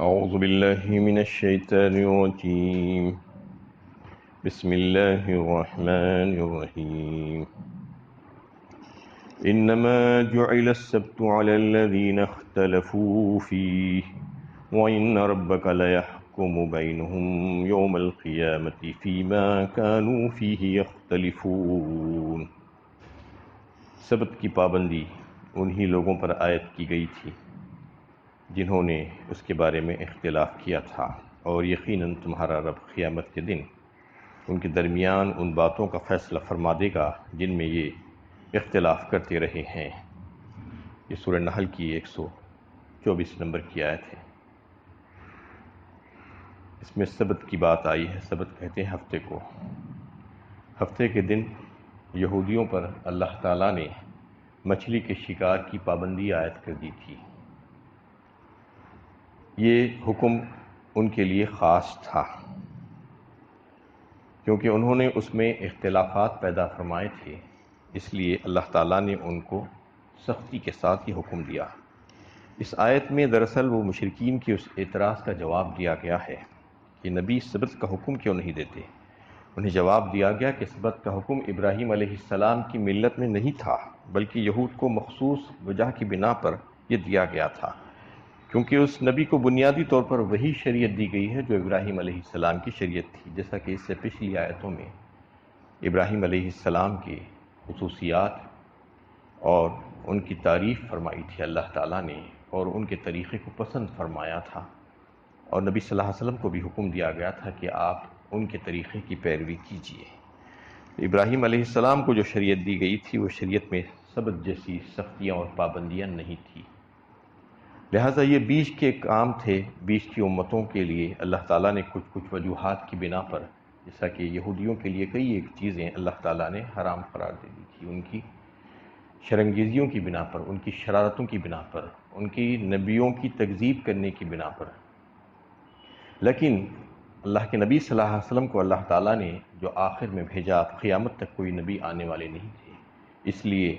أعوذ بالله من الشيطان الرجيم بسم الله الرحمن الرحيم إنما جعل السبت على الذين اختلفوا فيه وإن ربك ليحكم بينهم يوم القيامة فيما كانوا فيه يختلفون۔ سبت کی پابندی انہی لوگوں پر عائد کی گئی تھی جنہوں نے اس کے بارے میں اختلاف کیا تھا، اور یقیناً تمہارا رب قیامت کے دن ان کے درمیان ان باتوں کا فیصلہ فرما دے گا جن میں یہ اختلاف کرتے رہے ہیں۔ یہ سورہ نحل کی 124 نمبر کی آیت ہے۔ اس میں سبت کی بات آئی ہے۔ سبت کہتے ہیں ہفتے کو۔ ہفتے کے دن یہودیوں پر اللہ تعالیٰ نے مچھلی کے شکار کی پابندی عائد کر دی تھی۔ یہ حکم ان کے لیے خاص تھا کیونکہ انہوں نے اس میں اختلافات پیدا فرمائے تھے، اس لیے اللہ تعالیٰ نے ان کو سختی کے ساتھ یہ حکم دیا۔ اس آیت میں دراصل وہ مشرکین کے اس اعتراض کا جواب دیا گیا ہے کہ نبی سبت کا حکم کیوں نہیں دیتے۔ انہیں جواب دیا گیا کہ سبت کا حکم ابراہیم علیہ السلام کی ملت میں نہیں تھا، بلکہ یہود کو مخصوص وجہ کی بنا پر یہ دیا گیا تھا، کیونکہ اس نبی کو بنیادی طور پر وہی شریعت دی گئی ہے جو ابراہیم علیہ السلام کی شریعت تھی، جیسا کہ اس سے پچھلی آیتوں میں ابراہیم علیہ السلام کی خصوصیات اور ان کی تعریف فرمائی تھی اللہ تعالیٰ نے، اور ان کے طریقے کو پسند فرمایا تھا، اور نبی صلی اللہ علیہ وسلم کو بھی حکم دیا گیا تھا کہ آپ ان کے طریقے کی پیروی کیجیے۔ ابراہیم علیہ السلام کو جو شریعت دی گئی تھی وہ شریعت میں سبت جیسی سختیاں اور پابندیاں نہیں تھی، لہٰذا یہ بیچ کے کام تھے بیچ کی امتوں کے لیے۔ اللہ تعالیٰ نے کچھ وجوہات کی بنا پر، جیسا کہ یہودیوں کے لیے کئی ایک چیزیں اللہ تعالیٰ نے حرام قرار دے دی تھی، ان کی شرنگیزیوں کی بنا پر، ان کی شرارتوں کی بنا پر، ان کی نبیوں کی تکذیب کرنے کی بنا پر۔ لیکن اللہ کے نبی صلی اللہ علیہ وسلم کو اللہ تعالیٰ نے جو آخر میں بھیجا، قیامت تک کوئی نبی آنے والے نہیں تھے، اس لیے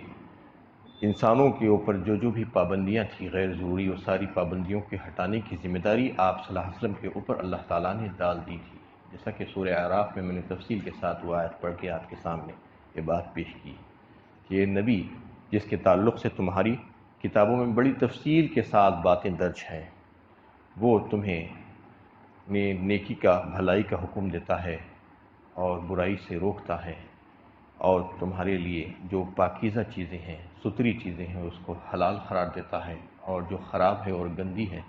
انسانوں کے اوپر جو بھی پابندیاں تھیں غیر ضروری، وہ ساری پابندیوں کے ہٹانے کی ذمہ داری آپ صلی اللہ علیہ وسلم کے اوپر اللہ تعالیٰ نے ڈال دی تھی، جیسا کہ سورہ اعراف میں نے تفصیل کے ساتھ وہ آیت پڑھ کے آپ کے سامنے یہ بات پیش کی کہ یہ نبی جس کے تعلق سے تمہاری کتابوں میں بڑی تفصیل کے ساتھ باتیں درج ہیں، وہ تمہیں نیکی کا، بھلائی کا حکم دیتا ہے اور برائی سے روکتا ہے، اور تمہارے لیے جو پاکیزہ چیزیں ہیں، ستری چیزیں ہیں، اس کو حلال قرار دیتا ہے، اور جو خراب ہے اور گندی ہے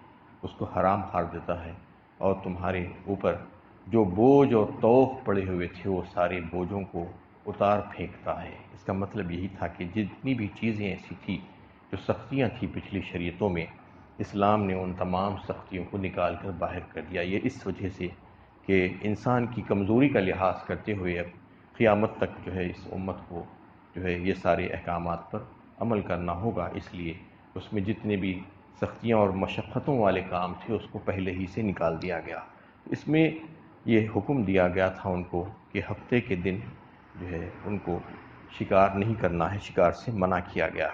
اس کو حرام قرار دیتا ہے، اور تمہارے اوپر جو بوجھ اور طوق پڑے ہوئے تھے وہ سارے بوجھوں کو اتار پھینکتا ہے۔ اس کا مطلب یہی تھا کہ جتنی بھی چیزیں ایسی تھی جو سختیاں تھیں پچھلی شریعتوں میں، اسلام نے ان تمام سختیوں کو نکال کر باہر کر دیا۔ یہ اس وجہ سے کہ انسان کی کمزوری کا لحاظ کرتے ہوئے اب قیامت تک جو ہے اس امت کو جو ہے یہ سارے احکامات پر عمل کرنا ہوگا، اس لیے اس میں جتنے بھی سختیاں اور مشقتوں والے کام تھے اس کو پہلے ہی سے نکال دیا گیا۔ اس میں یہ حکم دیا گیا تھا ان کو کہ ہفتے کے دن جو ہے ان کو شکار نہیں کرنا ہے، شکار سے منع کیا گیا۔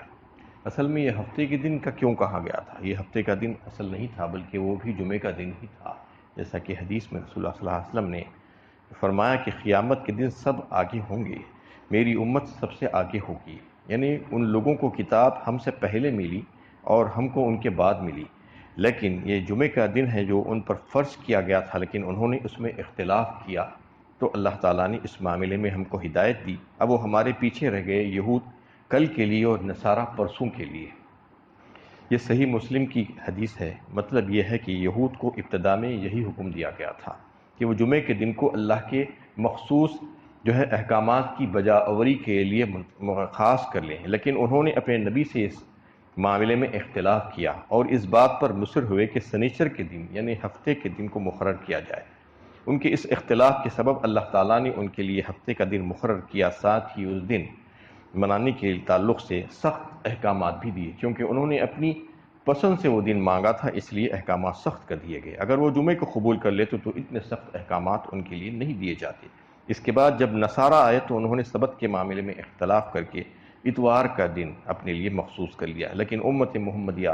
اصل میں یہ ہفتے کے دن کا کیوں کہا گیا تھا؟ یہ ہفتے کا دن اصل نہیں تھا، بلکہ وہ بھی جمعے کا دن ہی تھا، جیسا کہ حدیث میں رسول اللہ صلی اللہ علیہ وسلم نے فرمایا کہ قیامت کے دن سب آگے ہوں گے، میری امت سب سے آگے ہوگی، یعنی ان لوگوں کو کتاب ہم سے پہلے ملی اور ہم کو ان کے بعد ملی، لیکن یہ جمعے کا دن ہے جو ان پر فرض کیا گیا تھا، لیکن انہوں نے اس میں اختلاف کیا، تو اللہ تعالیٰ نے اس معاملے میں ہم کو ہدایت دی۔ اب وہ ہمارے پیچھے رہ گئے، یہود کل کے لیے اور نصارہ پرسوں کے لیے۔ یہ صحیح مسلم کی حدیث ہے۔ مطلب یہ ہے کہ یہود کو ابتدا میں یہی حکم دیا گیا تھا کہ وہ جمعے کے دن کو اللہ کے مخصوص جو ہے احکامات کی بجاوری کے لیے خاص کر لیں، لیکن انہوں نے اپنے نبی سے اس معاملے میں اختلاف کیا اور اس بات پر مصر ہوئے کہ سنیچر کے دن یعنی ہفتے کے دن کو مقرر کیا جائے۔ ان کے اس اختلاف کے سبب اللہ تعالیٰ نے ان کے لیے ہفتے کا دن مقرر کیا، ساتھ ہی اس دن منانے کے تعلق سے سخت احکامات بھی دیے، کیونکہ انہوں نے اپنی پسند سے وہ دن مانگا تھا، اس لیے احکامات سخت کر دیے گئے۔ اگر وہ جمعے کو قبول کر لیتے تو اتنے سخت احکامات ان کے لیے نہیں دیے جاتے۔ اس کے بعد جب نصارہ آئے تو انہوں نے سبت کے معاملے میں اختلاف کر کے اتوار کا دن اپنے لیے مخصوص کر لیا، لیکن امت محمدیہ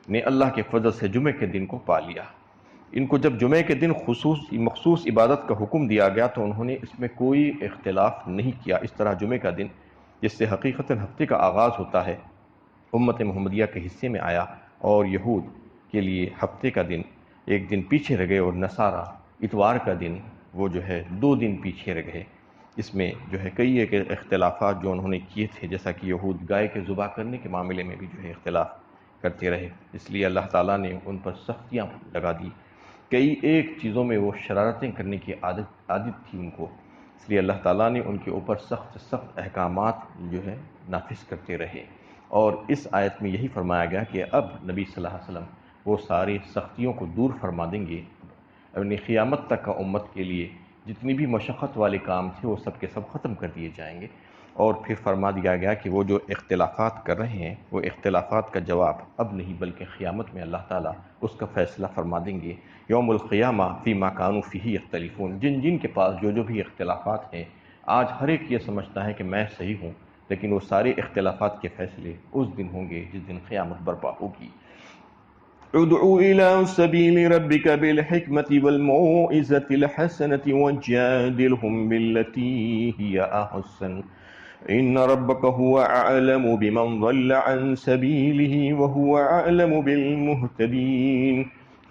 نے اللہ کے فضل سے جمعے کے دن کو پا لیا۔ ان کو جب جمعے کے دن مخصوص عبادت کا حکم دیا گیا تو انہوں نے اس میں کوئی اختلاف نہیں کیا۔ اس طرح جمعے کا دن جس سے حقیقتاً ہفتے کا آغاز ہوتا ہے امت محمدیہ کے حصے میں آیا، اور یہود کے لیے ہفتے کا دن ایک دن پیچھے رہ گئے، اور نصارہ اتوار کا دن وہ جو ہے 2 دن پیچھے رہ گئے۔ اس میں جو ہے کئی ایک اختلافات جو انہوں نے کیے تھے، جیسا کہ یہود گائے کے ذبح کرنے کے معاملے میں بھی جو ہے اختلاف کرتے رہے، اس لیے اللہ تعالیٰ نے ان پر سختیاں لگا دی۔ کئی ایک چیزوں میں وہ شرارتیں کرنے کی عادت تھی ان کو، اس لیے اللہ تعالیٰ نے ان کے اوپر سخت احکامات جو ہے نافذ کرتے رہے۔ اور اس آیت میں یہی فرمایا گیا کہ اب نبی صلی اللہ علیہ وسلم وہ سارے سختیوں کو دور فرما دیں گے، اپنی قیامت تک کا امت کے لیے جتنی بھی مشقت والے کام تھے وہ سب کے سب ختم کر دیے جائیں گے۔ اور پھر فرما دیا گیا کہ وہ جو اختلافات کر رہے ہیں وہ اختلافات کا جواب اب نہیں بلکہ قیامت میں اللہ تعالیٰ اس کا فیصلہ فرما دیں گے۔ یوم القیامہ فیما کانوا فیہ یختلفون، جن کے پاس جو بھی اختلافات ہیں، آج ہر ایک یہ سمجھتا ہے کہ میں صحیح ہوں، لیکن وہ سارے اختلافات کے فیصلے اس دن ہوں گے جس دن قیامت برپا ہوگی۔ ادعو الى سبیل ربک بالحکمت والموعظۃ الحسنۃ وجادلهم بالتي هي احسن ان ربک هو اعلم بمن ضل عن سبیلہ وهو اعلم بالمہتدین۔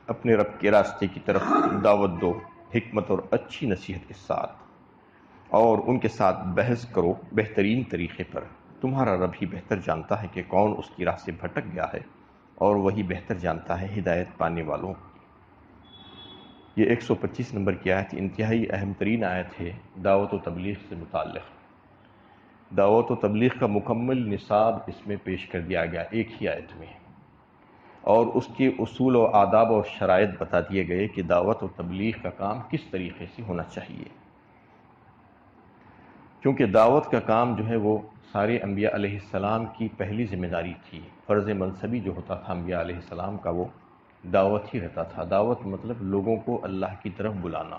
اپنے رب کے راستے کی طرف دعوت دو حکمت اور اچھی نصیحت کے ساتھ، اور ان کے ساتھ بحث کرو بہترین طریقے پر۔ تمہارا رب ہی بہتر جانتا ہے کہ کون اس کی راہ سے بھٹک گیا ہے، اور وہی بہتر جانتا ہے ہدایت پانے والوں کی۔ یہ 125 نمبر کی آیت انتہائی اہم ترین آیت ہے دعوت و تبلیغ سے متعلق۔ دعوت و تبلیغ کا مکمل نصاب اس میں پیش کر دیا گیا ایک ہی آیت میں، اور اس کے اصول و آداب اور شرائط بتا دیے گئے کہ دعوت و تبلیغ کا کام کس طریقے سے ہونا چاہیے، کیونکہ دعوت کا کام جو ہے وہ سارے انبیاء علیہ السلام کی پہلی ذمہ داری تھی۔ فرض منصبی جو ہوتا تھا انبیاء علیہ السلام کا وہ دعوت ہی رہتا تھا۔ دعوت مطلب لوگوں کو اللہ کی طرف بلانا،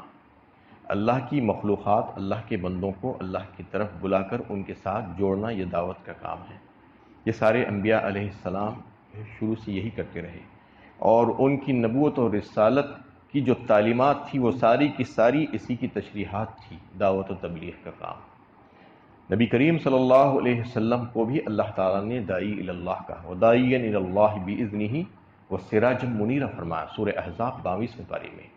اللہ کی مخلوقات، اللہ کے بندوں کو اللہ کی طرف بلا کر ان کے ساتھ جوڑنا، یہ دعوت کا کام ہے۔ یہ سارے انبیاء علیہ السلام شروع سے یہی کرتے رہے، اور ان کی نبوت اور رسالت کی جو تعلیمات تھی وہ ساری کی ساری اسی کی تشریحات تھی، دعوت و تبلیغ کا کام۔ نبی کریم صلی اللہ علیہ وسلم کو بھی اللہ تعالیٰ نے داعی الی اللہ کہا، وَدَاعِيًا الی اللہ بِإِذْنِهِ وَسِرَاجًا مُنِیرًا فرمایا سورہ احزاب 22ویں پارے میں۔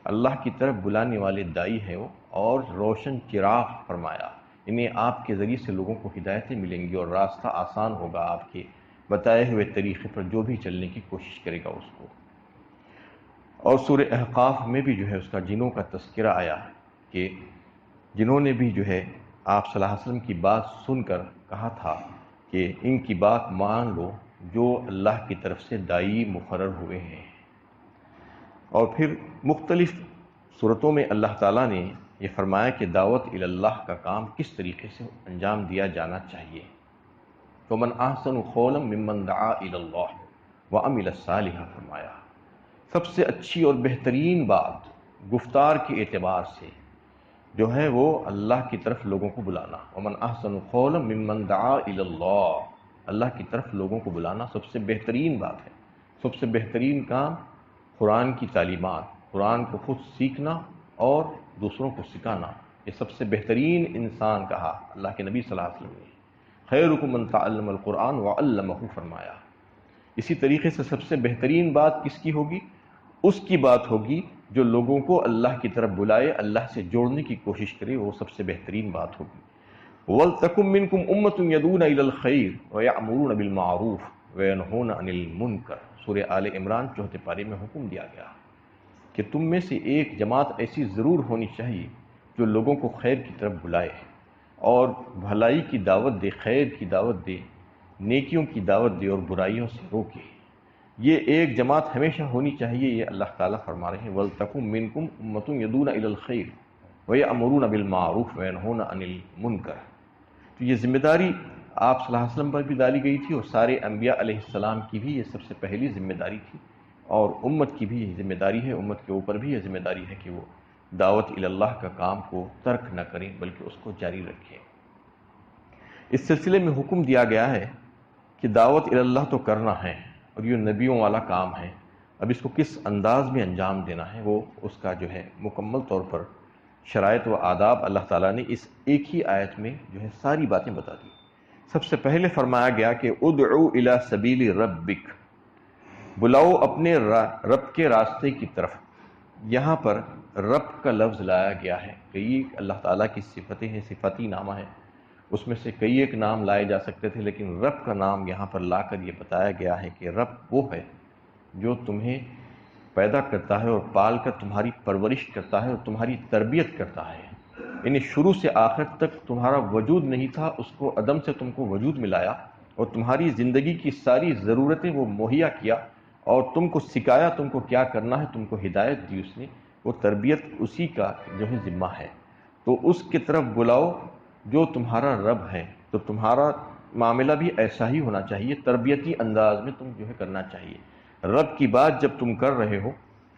اللہ کی طرف بلانے والے داعی ہیں وہ، اور روشن چراغ فرمایا، انہیں آپ کے ذریعے سے لوگوں کو ہدایتیں ملیں گی، اور راستہ آسان ہوگا آپ کے بتائے ہوئے طریقے پر جو بھی چلنے کی کوشش کرے گا اس کو۔ اور سورہ احقاف میں بھی جو ہے اس کا جنوں کا تذکرہ آیا کہ جنہوں نے بھی جو ہے آپ صلی اللہ علیہ وسلم کی بات سن کر کہا تھا کہ ان کی بات مان لو جو اللہ کی طرف سے داعی مقرر ہوئے ہیں۔ اور پھر مختلف صورتوں میں اللہ تعالیٰ نے یہ فرمایا کہ دعوت الی اللہ کا کام کس طریقے سے انجام دیا جانا چاہیے۔ وَمَنْ أَحْسَنُ قَوْلًا مِّمَّنْ دَعَا إِلَى اللَّهِ وَعَمِلَ صَالِحًا فرمایا سب سے اچھی اور بہترین بات گفتار کے اعتبار سے جو ہے وہ اللہ کی طرف لوگوں کو بلانا۔ وَمَنْ أَحْسَنُ قَوْلًا مِّمَّنْ دَعَا إِلَى اللَّهِ، اللہ کی طرف لوگوں کو بلانا سب سے بہترین بات ہے۔ سب سے بہترین کام قرآن کی تعلیمات، قرآن کو خود سیکھنا اور دوسروں کو سکھانا، یہ سب سے بہترین انسان کہا اللہ کے نبی صلی اللہ علیہ وسلم نے۔ خیرکم من تعلم القرآن وعلمہ فرمایا۔ اسی طریقے سے سب سے بہترین بات کس کی ہوگی؟ اس کی بات ہوگی جو لوگوں کو اللہ کی طرف بلائے، اللہ سے جوڑنے کی کوشش کرے، وہ سب سے بہترین بات ہوگی۔ وَلْتَكُن مِّنكُمْ أُمَّةٌ يَدْعُونَ إِلَى الْخَيْرِ وَيَأْمُرُونَ بِالْمَعْرُوفِ وَيَنْهُونَ عَنِ الْمُنكَرِ سورہ آل عمران 4 پارے میں حکم دیا گیا کہ تم میں سے ایک جماعت ایسی ضرور ہونی چاہیے جو لوگوں کو خیر کی طرف بلائے اور بھلائی کی دعوت دے، خیر کی دعوت دے، نیکیوں کی دعوت دے اور برائیوں سے روکے۔ یہ ایک جماعت ہمیشہ ہونی چاہیے، یہ اللہ تعالیٰ فرما رہے ہیں وَلْتَكُن مِّنكُمْ أُمَّةٌ يَدْعُونَ إِلَى الْخَيْرِ وَيَأْمُرُونَ بِالْمَعْرُوفِ وَيَنْهُونَ عَنِ الْمُنكَرِ۔ تو یہ ذمہ داری آپ صلی اللہ علیہ وسلم پر بھی ڈالی گئی تھی، اور سارے انبیاء علیہ السلام کی بھی یہ سب سے پہلی ذمہ داری تھی، اور امت کی بھی یہ ذمہ داری ہے، امت کے اوپر بھی یہ ذمہ داری ہے کہ وہ دعوت الی اللہ کا کام کو ترک نہ کریں بلکہ اس کو جاری رکھیں۔ اس سلسلے میں حکم دیا گیا ہے کہ دعوت الی اللہ تو کرنا ہے، اور یہ نبیوں والا کام ہے۔ اب اس کو کس انداز میں انجام دینا ہے وہ اس کا جو ہے مکمل طور پر شرائط و آداب اللہ تعالیٰ نے اس ایک ہی آیت میں جو ہے ساری باتیں بتا دی۔ سب سے پہلے فرمایا گیا کہ ادعو الی سبیل ربک، بلاؤ اپنے رب کے راستے کی طرف۔ یہاں پر رب کا لفظ لایا گیا ہے، کئی اللہ تعالیٰ کی صفتیں ہیں، صفتی نامہ ہے، اس میں سے کئی ایک نام لائے جا سکتے تھے، لیکن رب کا نام یہاں پر لا کر یہ بتایا گیا ہے کہ رب وہ ہے جو تمہیں پیدا کرتا ہے اور پال کر تمہاری پرورش کرتا ہے اور تمہاری تربیت کرتا ہے، یعنی شروع سے آخر تک تمہارا وجود نہیں تھا، اس کو عدم سے تم کو وجود ملایا اور تمہاری زندگی کی ساری ضرورتیں وہ مہیا کیا اور تم کو سکھایا تم کو کیا کرنا ہے، تم کو ہدایت دی اس نے، وہ تربیت اسی کا جو ہے ذمہ ہے۔ تو اس کی طرف بلاؤ جو تمہارا رب ہے، تو تمہارا معاملہ بھی ایسا ہی ہونا چاہیے، تربیتی انداز میں تم جو ہے کرنا چاہیے۔ رب کی بات جب تم کر رہے ہو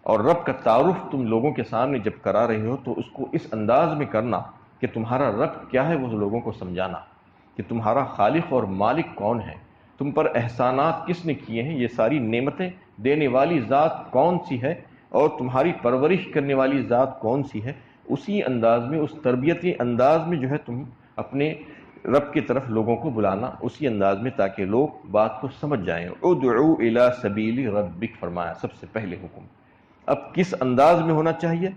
اور رب کا تعارف تم لوگوں کے سامنے جب کرا رہے ہو تو اس کو اس انداز میں کرنا کہ تمہارا رب کیا ہے، وہ لوگوں کو سمجھانا کہ تمہارا خالق اور مالک کون ہے، تم پر احسانات کس نے کیے ہیں، یہ ساری نعمتیں دینے والی ذات کون سی ہے اور تمہاری پرورش کرنے والی ذات کون سی ہے، اسی انداز میں، اس تربیتی انداز میں جو ہے تم اپنے رب کی طرف لوگوں کو بلانا، اسی انداز میں تاکہ لوگ بات کو سمجھ جائیں۔ ادعو الی سبیل ربک فرمایا سب سے پہلے حکم۔ اب کس انداز میں ہونا چاہیے؟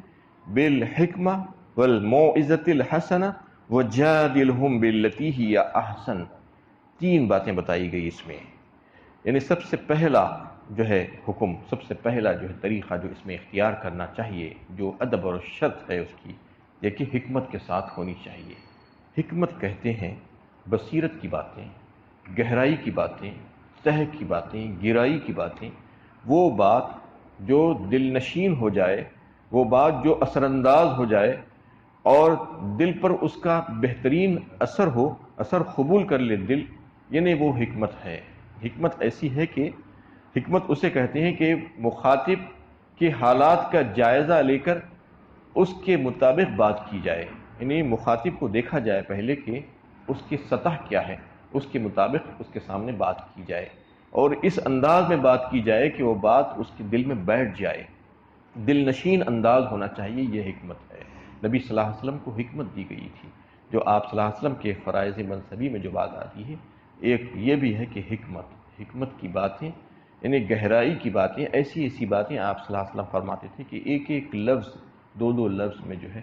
بالحکمہ والموعظۃ الحسنہ وجادلہم باللتی ہی احسن، تین باتیں بتائی گئی اس میں، یعنی سب سے پہلا جو ہے حکم، سب سے پہلا جو ہے طریقہ جو اس میں اختیار کرنا چاہیے، جو ادب اور شرط ہے اس کی، یہ کہ حکمت کے ساتھ ہونی چاہیے۔ حکمت کہتے ہیں بصیرت کی باتیں، گہرائی کی باتیں، تہ کی باتیں، گہرائی کی باتیں، وہ بات جو دل نشین ہو جائے، وہ بات جو اثر انداز ہو جائے اور دل پر اس کا بہترین اثر ہو، اثر قبول کر لے دل، یعنی وہ حکمت ہے۔ حکمت ایسی ہے کہ حکمت اسے کہتے ہیں کہ مخاطب کے حالات کا جائزہ لے کر اس کے مطابق بات کی جائے، یعنی مخاطب کو دیکھا جائے پہلے کہ اس کی سطح کیا ہے، اس کے مطابق اس کے سامنے بات کی جائے اور اس انداز میں بات کی جائے کہ وہ بات اس کے دل میں بیٹھ جائے، دل نشین انداز ہونا چاہیے، یہ حکمت ہے۔ نبی صلی اللہ علیہ وسلم کو حکمت دی گئی تھی، جو آپ صلی اللہ علیہ وسلم کے فرائض منصبی میں جو بات آتی ہے، ایک یہ بھی ہے کہ حکمت کی باتیں، یعنی گہرائی کی باتیں، ایسی باتیں آپ صلی اللہ علیہ وسلم فرماتے تھے کہ ایک ایک لفظ، دو لفظ میں جو ہے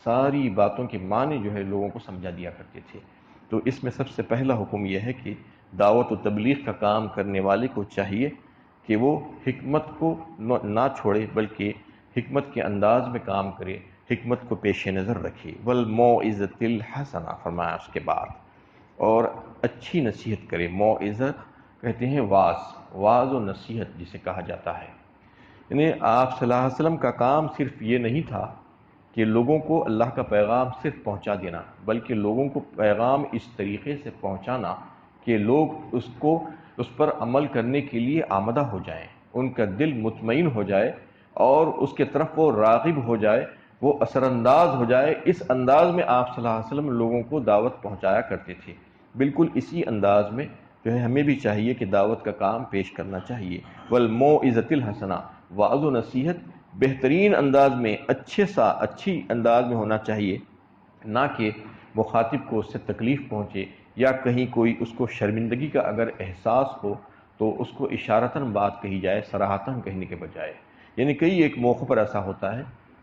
ساری باتوں کے معنی جو ہے لوگوں کو سمجھا دیا کرتے تھے۔ تو اس میں سب سے پہلا حکم یہ ہے کہ دعوت و تبلیغ کا کام کرنے والے کو چاہیے کہ وہ حکمت کو نہ چھوڑے بلکہ حکمت کے انداز میں کام کرے، حکمت کو پیش نظر رکھے۔ والموعظۃ الحسنہ فرمایا اس کے بعد، اور اچھی نصیحت کرے۔ موعظہ کہتے ہیں واعظ و نصیحت جسے کہا جاتا ہے، یعنی آپ صلی اللہ علیہ وسلم کا کام صرف یہ نہیں تھا کہ لوگوں کو اللہ کا پیغام صرف پہنچا دینا، بلکہ لوگوں کو پیغام اس طریقے سے پہنچانا کہ لوگ اس پر عمل کرنے کے لیے آمدہ ہو جائیں، ان کا دل مطمئن ہو جائے اور اس کے طرف وہ راغب ہو جائے، وہ اثر انداز ہو جائے۔ اس انداز میں آپ صلی اللہ علیہ وسلم لوگوں کو دعوت پہنچایا کرتے تھے۔ بالکل اسی انداز میں جو ہے ہمیں بھی چاہیے کہ دعوت کا کام پیش کرنا چاہیے۔ والموعظۃ الحسنہ، وعظ و نصیحت بہترین انداز میں، اچھی انداز میں ہونا چاہیے، نہ کہ مخاطب کو اس سے تکلیف پہنچے یا کہیں کوئی اس کو شرمندگی کا اگر احساس ہو تو اس کو اشارتاً بات کہی جائے، صراحتاً کہنے کے بجائے۔ یعنی کئی ایک موقع پر ایسا ہوتا ہے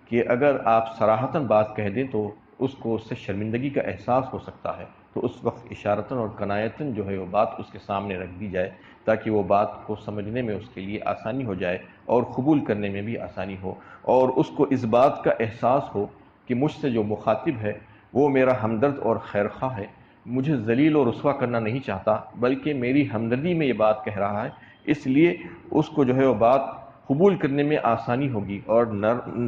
کہ اگر آپ صراحتاً بات کہہ دیں تو اس کو اس سے شرمندگی کا احساس ہو سکتا ہے، تو اس وقت اشارتاً اور کنایتاً جو ہے وہ بات اس کے سامنے رکھ دی جائے تاکہ وہ بات کو سمجھنے میں اس کے لیے آسانی ہو جائے اور قبول کرنے میں بھی آسانی ہو، اور اس کو اس بات کا احساس ہو کہ مجھ سے جو مخاطب ہے وہ میرا ہمدرد اور خیرخواہ ہے، مجھے ذلیل و رسوا کرنا نہیں چاہتا بلکہ میری ہمدردی میں یہ بات کہہ رہا ہے، اس لیے اس کو جو ہے وہ بات قبول کرنے میں آسانی ہوگی، اور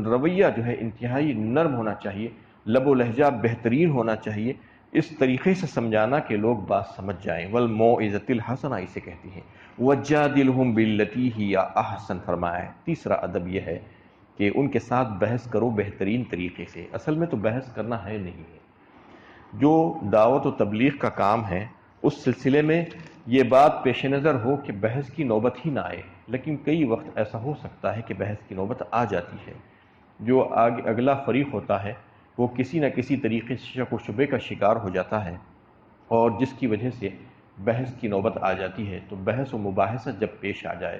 رویہ جو ہے انتہائی نرم ہونا چاہیے، لب و لہجہ بہترین ہونا چاہیے، اس طریقے سے سمجھانا کہ لوگ بات سمجھ جائیں۔ والموعظۃ الحسنہ اسے کہتی ہیں۔ وجادلہم باللتی ہی احسن فرمایا ہے۔ تیسرا ادب یہ ہے کہ ان کے ساتھ بحث کرو بہترین طریقے سے۔ اصل میں تو بحث کرنا ہے نہیں ہے، جو دعوت و تبلیغ کا کام ہے اس سلسلے میں یہ بات پیش نظر ہو کہ بحث کی نوبت ہی نہ آئے، لیکن کئی وقت ایسا ہو سکتا ہے کہ بحث کی نوبت آ جاتی ہے، جو اگلا فریق ہوتا ہے وہ کسی نہ کسی طریقے سے شک و شبے کا شکار ہو جاتا ہے، اور جس کی وجہ سے بحث کی نوبت آ جاتی ہے۔ تو بحث و مباحثہ جب پیش آ جائے،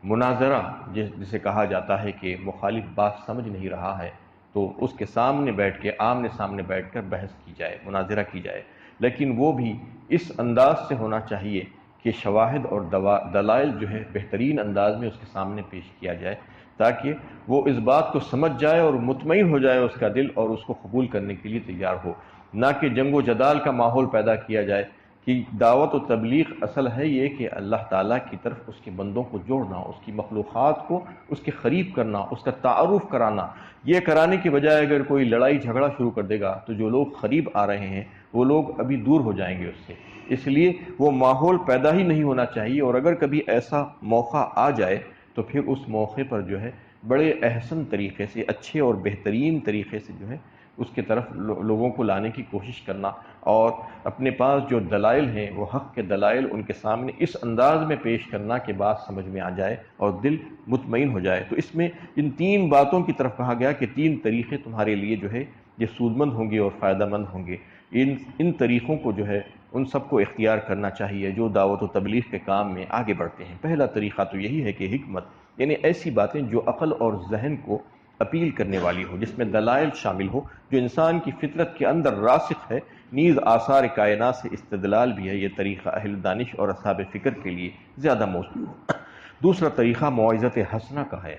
مناظرہ جسے کہا جاتا ہے کہ مخالف بات سمجھ نہیں رہا ہے تو اس کے سامنے بیٹھ کے آمنے سامنے بیٹھ کر بحث کی جائے، مناظرہ کی جائے، لیکن وہ بھی اس انداز سے ہونا چاہیے کہ شواہد اور دلائل جو ہے بہترین انداز میں اس کے سامنے پیش کیا جائے، تاکہ وہ اس بات کو سمجھ جائے اور مطمئن ہو جائے اس کا دل، اور اس کو قبول کرنے کے لیے تیار ہو، نہ کہ جنگ و جدال کا ماحول پیدا کیا جائے۔ کہ دعوت و تبلیغ اصل ہے یہ کہ اللہ تعالیٰ کی طرف اس کے بندوں کو جوڑنا، اس کی مخلوقات کو اس کے قریب کرنا، اس کا تعارف کرانا۔ یہ کرانے کے بجائے اگر کوئی لڑائی جھگڑا شروع کر دے گا تو جو لوگ قریب آ رہے ہیں وہ لوگ ابھی دور ہو جائیں گے اس سے، اس لیے وہ ماحول پیدا ہی نہیں ہونا چاہیے۔ اور اگر کبھی ایسا موقع آ جائے تو پھر اس موقع پر جو ہے بڑے احسن طریقے سے، اچھے اور بہترین طریقے سے جو ہے اس کے طرف لوگوں کو لانے کی کوشش کرنا، اور اپنے پاس جو دلائل ہیں وہ حق کے دلائل ان کے سامنے اس انداز میں پیش کرنا کہ بات سمجھ میں آ جائے اور دل مطمئن ہو جائے۔ تو اس میں ان تین باتوں کی طرف کہا گیا کہ تین طریقے تمہارے لیے جو ہے یہ سودمند ہوں گے اور فائدہ مند ہوں گے۔ ان طریقوں کو جو ہے ان سب کو اختیار کرنا چاہیے جو دعوت و تبلیغ کے کام میں آگے بڑھتے ہیں۔ پہلا طریقہ تو یہی ہے کہ حکمت، یعنی ایسی باتیں جو عقل اور ذہن کو اپیل کرنے والی ہو، جس میں دلائل شامل ہو، جو انسان کی فطرت کے اندر راسخ ہے، نیز آثار کائنات سے استدلال بھی ہے۔ یہ طریقہ اہل دانش اور اصحاب فکر کے لیے زیادہ موزوں ہے۔ دوسرا طریقہ موعظت حسنہ کا ہے،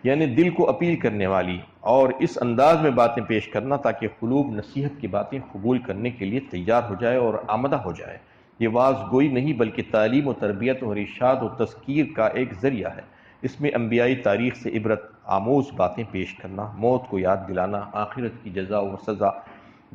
یعنی دل کو اپیل کرنے والی اور اس انداز میں باتیں پیش کرنا تاکہ قلوب نصیحت کی باتیں قبول کرنے کے لیے تیار ہو جائے اور آمدہ ہو جائے۔ یہ واعظ گوئی نہیں بلکہ تعلیم و تربیت اور ارشاد و تذکیر کا ایک ذریعہ ہے۔ اس میں انبیائی تاریخ سے عبرت آموز باتیں پیش کرنا، موت کو یاد دلانا، آخرت کی جزا و سزا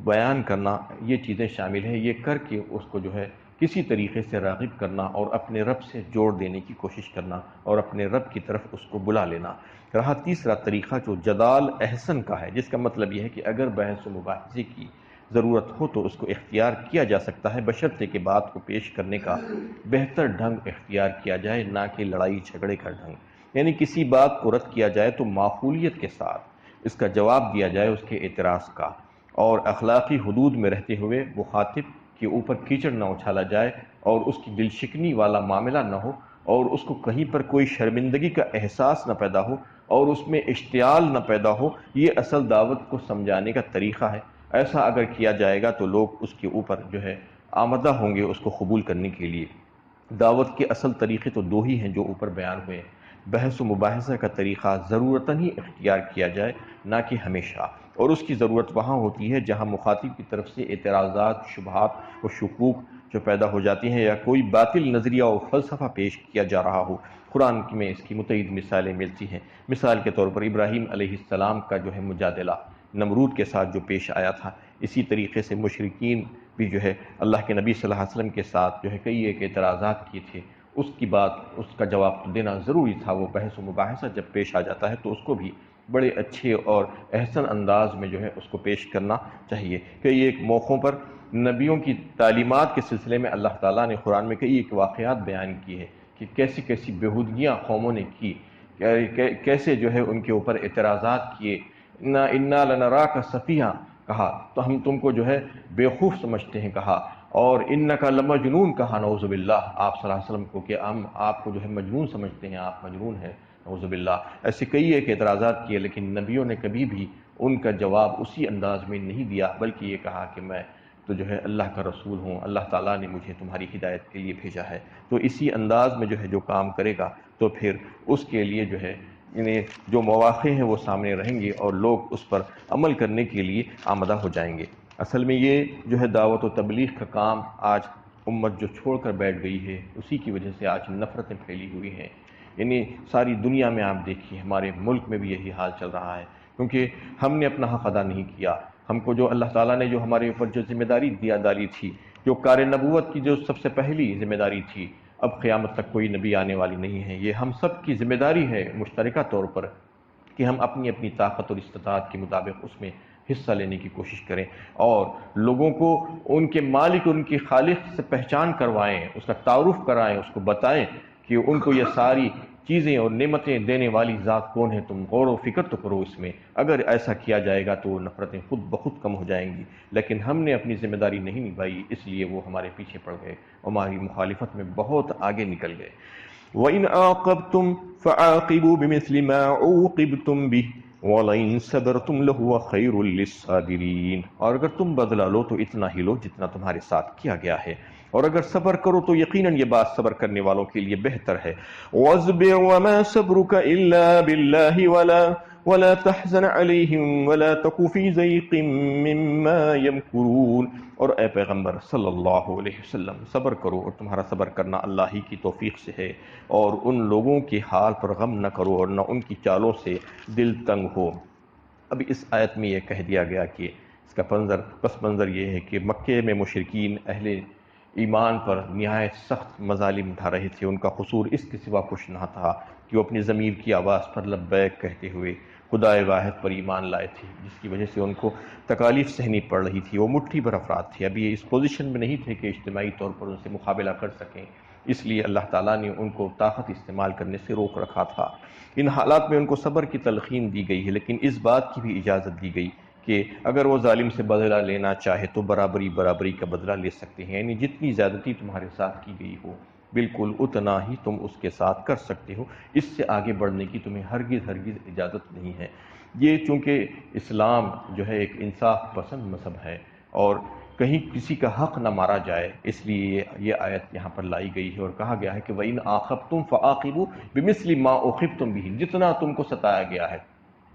بیان کرنا، یہ چیزیں شامل ہیں۔ یہ کر کے اس کو جو ہے کسی طریقے سے راغب کرنا اور اپنے رب سے جوڑ دینے کی کوشش کرنا اور اپنے رب کی طرف اس کو بلا لینا۔ رہا تیسرا طریقہ جو جدال احسن کا ہے، جس کا مطلب یہ ہے کہ اگر بحث و مباحثے کی ضرورت ہو تو اس کو اختیار کیا جا سکتا ہے، بشرطے کہ بات کو پیش کرنے کا بہتر ڈھنگ اختیار کیا جائے، نہ کہ لڑائی جھگڑے کا ڈھنگ۔ یعنی کسی بات کو رد کیا جائے تو معقولیت کے ساتھ اس کا جواب دیا جائے اس کے اعتراض کا، اور اخلاقی حدود میں رہتے ہوئے مخاطب کے اوپر کیچڑ نہ اچھالا جائے اور اس کی دل شکنی والا معاملہ نہ ہو، اور اس کو کہیں پر کوئی شرمندگی کا احساس نہ پیدا ہو اور اس میں اشتعال نہ پیدا ہو۔ یہ اصل دعوت کو سمجھانے کا طریقہ ہے۔ ایسا اگر کیا جائے گا تو لوگ اس کے اوپر جو ہے آمدہ ہوں گے اس کو قبول کرنے کے لیے۔ دعوت کے اصل طریقے تو دو ہی ہیں جو اوپر بیان ہوئے۔ بحث و مباحثہ کا طریقہ ضرورتاً ہی اختیار کیا جائے، نہ کہ ہمیشہ، اور اس کی ضرورت وہاں ہوتی ہے جہاں مخاطب کی طرف سے اعتراضات، شبہات و شکوک جو پیدا ہو جاتی ہیں، یا کوئی باطل نظریہ و فلسفہ پیش کیا جا رہا ہو۔ قرآن میں اس کی متعدد مثالیں ملتی ہیں۔ مثال کے طور پر ابراہیم علیہ السلام کا جو ہے مجادلہ نمرود کے ساتھ جو پیش آیا تھا، اسی طریقے سے مشرکین بھی جو ہے اللہ کے نبی صلی اللہ علیہ وسلم کے ساتھ جو ہے کئی ایک اعتراضات کیے تھے۔ اس کی بات، اس کا جواب دینا ضروری تھا۔ وہ بحث و مباحثہ جب پیش آ جاتا ہے تو اس کو بھی بڑے اچھے اور احسن انداز میں جو ہے اس کو پیش کرنا چاہیے۔ کئی ایک موقعوں پر نبیوں کی تعلیمات کے سلسلے میں اللہ تعالیٰ نے قرآن میں کئی ایک واقعات بیان کی ہے کہ کیسی کیسی بےہودگیاں قوموں نے کی، کیسے جو ہے ان کے اوپر اعتراضات کیے۔ انا لنراک سفیہا کہا تو ہم تم کو جو ہے بیوقوف سمجھتے ہیں کہا، اور انکا لمجنون کہا، نعوذ باللہ، آپ صلی اللہ علیہ وسلم کو کہ ہم آپ کو جو ہے مجنون سمجھتے ہیں، آپ مجنون ہیں، نعوذ باللہ۔ ایسے کئی ایک اعتراضات کیے، لیکن نبیوں نے کبھی بھی ان کا جواب اسی انداز میں نہیں دیا، بلکہ یہ کہا کہ میں تو جو ہے اللہ کا رسول ہوں، اللہ تعالیٰ نے مجھے تمہاری ہدایت کے لیے بھیجا ہے۔ تو اسی انداز میں جو ہے جو کام کرے گا تو پھر اس کے لیے جو ہے جو مواقع ہیں وہ سامنے رہیں گے اور لوگ اس پر عمل کرنے کے لیے آمدہ ہو جائیں گے۔ اصل میں یہ جو ہے دعوت و تبلیغ کا کام آج امت جو چھوڑ کر بیٹھ گئی ہے، اسی کی وجہ سے آج نفرتیں پھیلی ہوئی ہیں۔ یعنی ساری دنیا میں آپ دیکھیے، ہمارے ملک میں بھی یہی حال چل رہا ہے، کیونکہ ہم نے اپنا حق ادا نہیں کیا۔ ہم کو جو اللہ تعالیٰ نے جو ہمارے اوپر جو ذمہ داری ڈالی تھی، جو کار نبوت کی جو سب سے پہلی ذمہ داری تھی، اب قیامت تک کوئی نبی آنے والی نہیں ہے، یہ ہم سب کی ذمہ داری ہے مشترکہ طور پر کہ ہم اپنی اپنی طاقت اور استطاعت کے مطابق اس میں حصہ لینے کی کوشش کریں اور لوگوں کو ان کے مالک، ان کے خالق سے پہچان کروائیں، اس کا تعارف کرائیں، اس کو بتائیں کہ ان کو یہ ساری چیزیں اور نعمتیں دینے والی ذات کون ہے، تم غور و فکر تو کرو اس میں۔ اگر ایسا کیا جائے گا تو نفرتیں خود بخود کم ہو جائیں گی، لیکن ہم نے اپنی ذمہ داری نہیں نبھائی، اس لیے وہ ہمارے پیچھے پڑ گئے، ہماری مخالفت میں بہت آگے نکل گئے۔ وَإِنْ عَاقَبْتُمْ فَعَاقِبُوا بِمِثْلِ مَا عُوقِبْتُمْ بِهِ وَلَئِنْ صَبَرْتُمْ لَهُوَ خَيْرٌ لِلصَّابِرِينَ، اور اگر تم بدلہ لو تو اتنا ہی لو جتنا تمہارے ساتھ کیا گیا ہے، اور اگر صبر کرو تو یقیناً یہ بات صبر کرنے والوں کے لیے بہتر ہے۔ وَاصْبِرْ وَمَا صَبْرُكَ إِلَّا بِاللَّهِ وَلَا تَحْزَنْ عَلَيْهِمْ وَلَا تَكُ فِي ضَيْقٍ مِّمَّا يَمْكُرُونَ، اور اے پیغمبر صلی اللہ علیہ وسلم صبر کرو، اور تمہارا صبر کرنا اللہ ہی کی توفیق سے ہے، اور ان لوگوں کے حال پر غم نہ کرو اور نہ ان کی چالوں سے دل تنگ ہو۔ اب اس آیت میں یہ کہہ دیا گیا کہ اس کا پس منظر یہ ہے کہ مکے میں مشرکین اہل ایمان پر نہایت سخت مظالم اٹھا رہے تھے۔ ان کا قصور اس کے سوا کچھ نہ تھا کہ وہ اپنی ضمیر کی آواز پر لبیک کہتے ہوئے خدائے واحد پر ایمان لائے تھے، جس کی وجہ سے ان کو تکالیف سہنی پڑ رہی تھی۔ وہ مٹھی بھر افراد تھے، ابھی یہ اس پوزیشن میں نہیں تھے کہ اجتماعی طور پر ان سے مقابلہ کر سکیں، اس لیے اللہ تعالیٰ نے ان کو طاقت استعمال کرنے سے روک رکھا تھا۔ ان حالات میں ان کو صبر کی تلقین دی گئی ہے، لیکن اس بات کی بھی اجازت دی گئی کہ اگر وہ ظالم سے بدلہ لینا چاہے تو برابری کا بدلہ لے سکتے ہیں، یعنی جتنی زیادتی تمہارے ساتھ کی گئی ہو بالکل اتنا ہی تم اس کے ساتھ کر سکتے ہو، اس سے آگے بڑھنے کی تمہیں ہرگز اجازت نہیں ہے۔ یہ چونکہ اسلام جو ہے ایک انصاف پسند مذہب ہے اور کہیں کسی کا حق نہ مارا جائے، اس لیے یہ آیت یہاں پر لائی گئی ہے اور کہا گیا ہے کہ وَإِنْ عَاقَبْتُمْ فَعَاقِبُوا بِمِثْلِ مَا عُوقِبْتُمْ بِهِ، جتنا تم کو ستایا گیا ہے،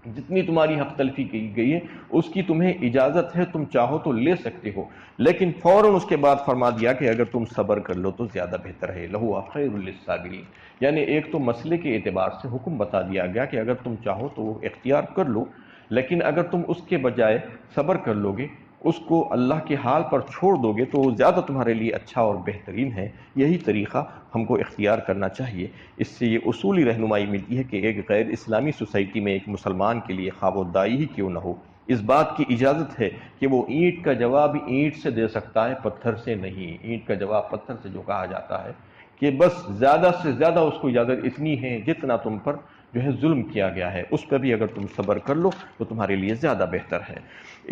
جتنی تمہاری حق تلفی کی گئی ہے اس کی تمہیں اجازت ہے، تم چاہو تو لے سکتے ہو، لیکن فوراً اس کے بعد فرما دیا کہ اگر تم صبر کر لو تو زیادہ بہتر ہے، لَهُوَ خَيْرٌ لِلصَّابِرِينَ، یعنی ایک تو مسئلے کے اعتبار سے حکم بتا دیا گیا کہ اگر تم چاہو تو وہ اختیار کر لو، لیکن اگر تم اس کے بجائے صبر کر لو گے، اس کو اللہ کے حال پر چھوڑ دو گے تو وہ زیادہ تمہارے لیے اچھا اور بہترین ہے۔ یہی طریقہ ہم کو اختیار کرنا چاہیے۔ اس سے یہ اصولی رہنمائی ملتی ہے کہ ایک غیر اسلامی سوسائٹی میں ایک مسلمان کے لیے خواہ و دائی ہی کیوں نہ ہو، اس بات کی اجازت ہے کہ وہ اینٹ کا جواب اینٹ سے دے سکتا ہے، پتھر سے نہیں۔ اینٹ کا جواب پتھر سے جو کہا جاتا ہے کہ بس زیادہ سے زیادہ اس کو اجازت اتنی ہے جتنا تم پر جو ہے ظلم کیا گیا ہے، اس پہ بھی اگر تم صبر کر لو تو تمہارے لیے زیادہ بہتر ہے۔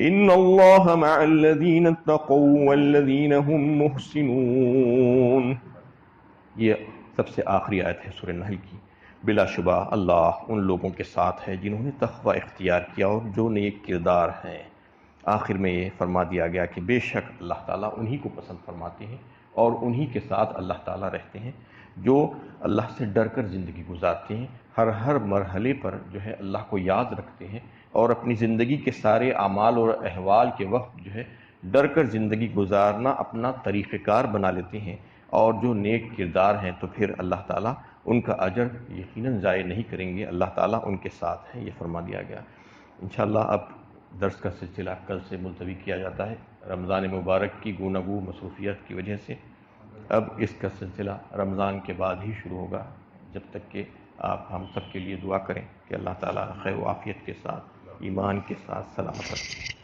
ان اللہ مع الذین اتقوا والذین هم محسنون، یہ سب سے آخری آیت ہے سورہ نحل کی۔ بلا شبہ اللہ ان لوگوں کے ساتھ ہے جنہوں نے تقوی اختیار کیا اور جو نیک کردار ہیں۔ آخر میں یہ فرما دیا گیا کہ بے شک اللہ تعالیٰ انہی کو پسند فرماتے ہیں اور انہی کے ساتھ اللہ تعالیٰ رہتے ہیں جو اللہ سے ڈر کر زندگی گزارتے ہیں، ہر مرحلے پر جو ہے اللہ کو یاد رکھتے ہیں اور اپنی زندگی کے سارے اعمال اور احوال کے وقت جو ہے ڈر کر زندگی گزارنا اپنا طریقہ کار بنا لیتے ہیں، اور جو نیک کردار ہیں تو پھر اللہ تعالیٰ ان کا اجر یقیناً ضائع نہیں کریں گے، اللہ تعالیٰ ان کے ساتھ ہے، یہ فرما دیا گیا۔ انشاءاللہ اب درس کا سلسلہ کل سے ملتوی کیا جاتا ہے، رمضان مبارک کی گوناگو مصروفیات کی وجہ سے اب اس کا سلسلہ رمضان کے بعد ہی شروع ہوگا، جب تک کہ آپ ہم سب کے لیے دعا کریں کہ اللہ تعالیٰ خیر و عافیت کے ساتھ، ایمان کے ساتھ سلامت رکھیں۔